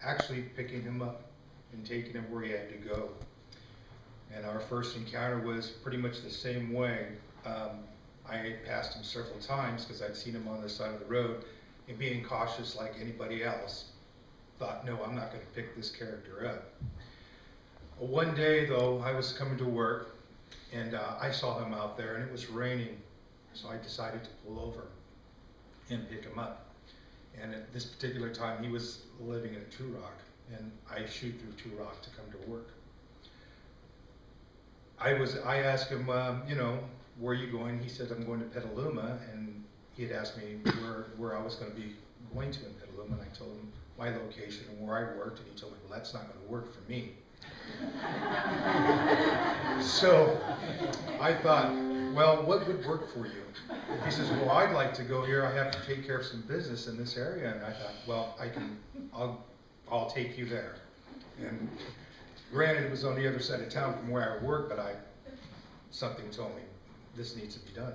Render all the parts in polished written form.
actually picking him up and taking him where he had to go. And our first encounter was pretty much the same way. I had passed him several times because I'd seen him on the side of the road, and being cautious like anybody else, thought, no, I'm not going to pick this character up. One day, though, I was coming to work, and I saw him out there, and it was raining, so I decided to pull over and pick him up. And at this particular time, he was living in True Rock, and I shoot through True Rock to come to work. I asked him, where are you going? He said, I'm going to Petaluma, and he had asked me where I was going to be going to in Petaluma, and I told him my location and where I worked, and he told me, well, that's not going to work for me. So I thought, well, what would work for you? He says, well, I'd like to go here. I have to take care of some business in this area. And I thought, well, I'll take you there. And granted, it was on the other side of town from where I work, but something told me this needs to be done.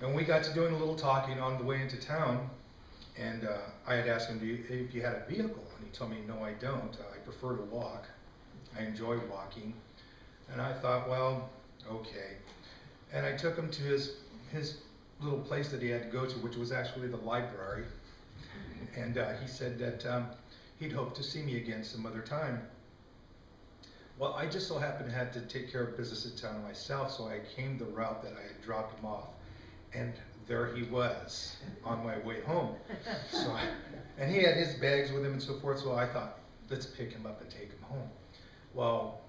And we got to doing a little talking on the way into town. And I had asked him if you had a vehicle, and he told me, no, I don't. I prefer to walk. I enjoy walking. And I thought, well, okay. And I took him to his little place that he had to go to, which was actually the library. And he said that he'd hope to see me again some other time. Well, I just so happened to have to take care of business in town myself, so I came the route that I had dropped him off. And there he was on my way home. And he had his bags with him and so forth, so I thought, let's pick him up and take him home. Well,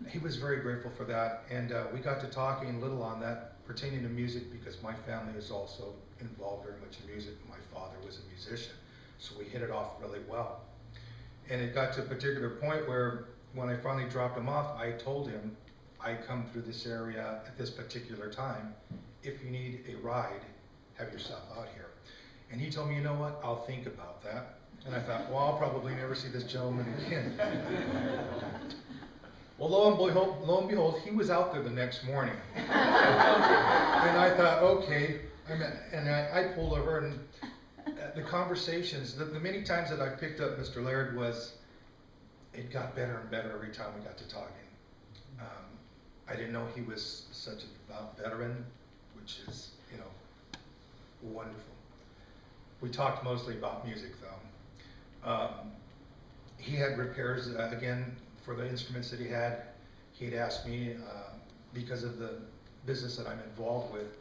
he was very grateful for that, and we got to talking a little on that pertaining to music, because my family is also involved very much in music. My father was a musician, so we hit it off really well. And it got to a particular point where when I finally dropped him off, I told him, I come through this area at this particular time. If you need a ride, have yourself out here. And he told me, you know what, I'll think about that. And I thought, well, I'll probably never see this gentleman again. Well, lo and behold, he was out there the next morning. And I thought, okay. And I pulled over, and the conversations, the many times that I picked up Mr. Laird it got better and better every time we got to talking. I didn't know he was such a veteran, which is, wonderful. We talked mostly about music, though. He had repairs, again, for the instruments that he had. He'd asked me, because of the business that I'm involved with,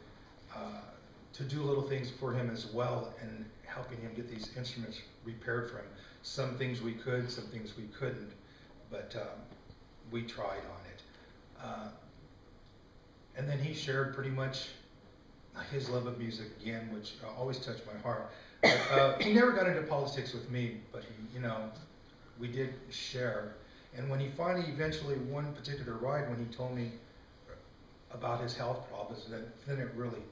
to do little things for him as well, and helping him get these instruments repaired for him. Some things we could, some things we couldn't, but we tried on it. And then he shared pretty much his love of music again, which always touched my heart. He never got into politics with me, but we did share. And when he finally, eventually, one particular ride, when he told me about his health problems, then it really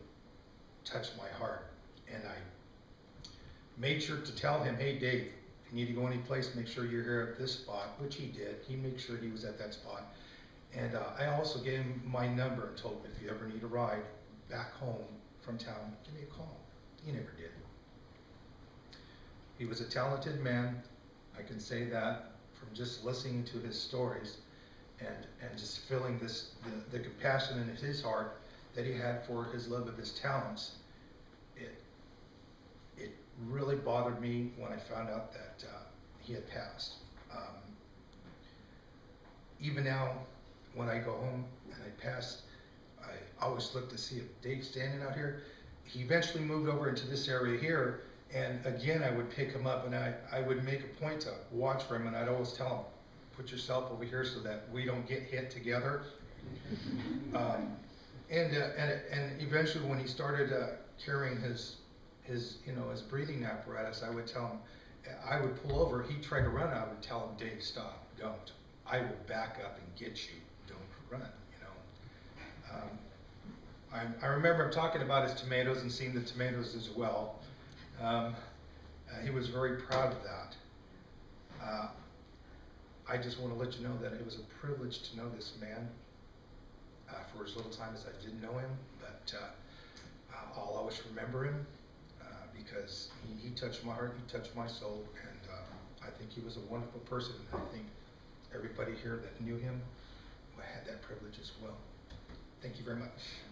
touched my heart. And I made sure to tell him, hey, Dave, if you need to go any place, make sure you're here at this spot, which he did. He made sure he was at that spot. And I also gave him my number and told him, if you ever need a ride back home from town, give me a call. He never did. He was a talented man. I can say that from just listening to his stories and just feeling the compassion in his heart that he had for his love of his talents. It really bothered me when I found out that he had passed. Even now, when I go home and I pass, I always look to see if Dave's standing out here. He eventually moved over into this area here, and again, I would pick him up, and I would make a point to watch for him, and I'd always tell him, put yourself over here so that we don't get hit together. And eventually, when he started carrying his breathing apparatus, I would tell him, I would pull over, he'd try to run, I would tell him, Dave, stop, don't. I will back up and get you, don't run, I remember him talking about his tomatoes and seeing the tomatoes as well. He was very proud of that. I just want to let you know that it was a privilege to know this man for as little time as I did know him, but I'll always remember him because he touched my heart, he touched my soul, and think he was a wonderful person, and I think everybody here that knew him had that privilege as well. Thank you very much.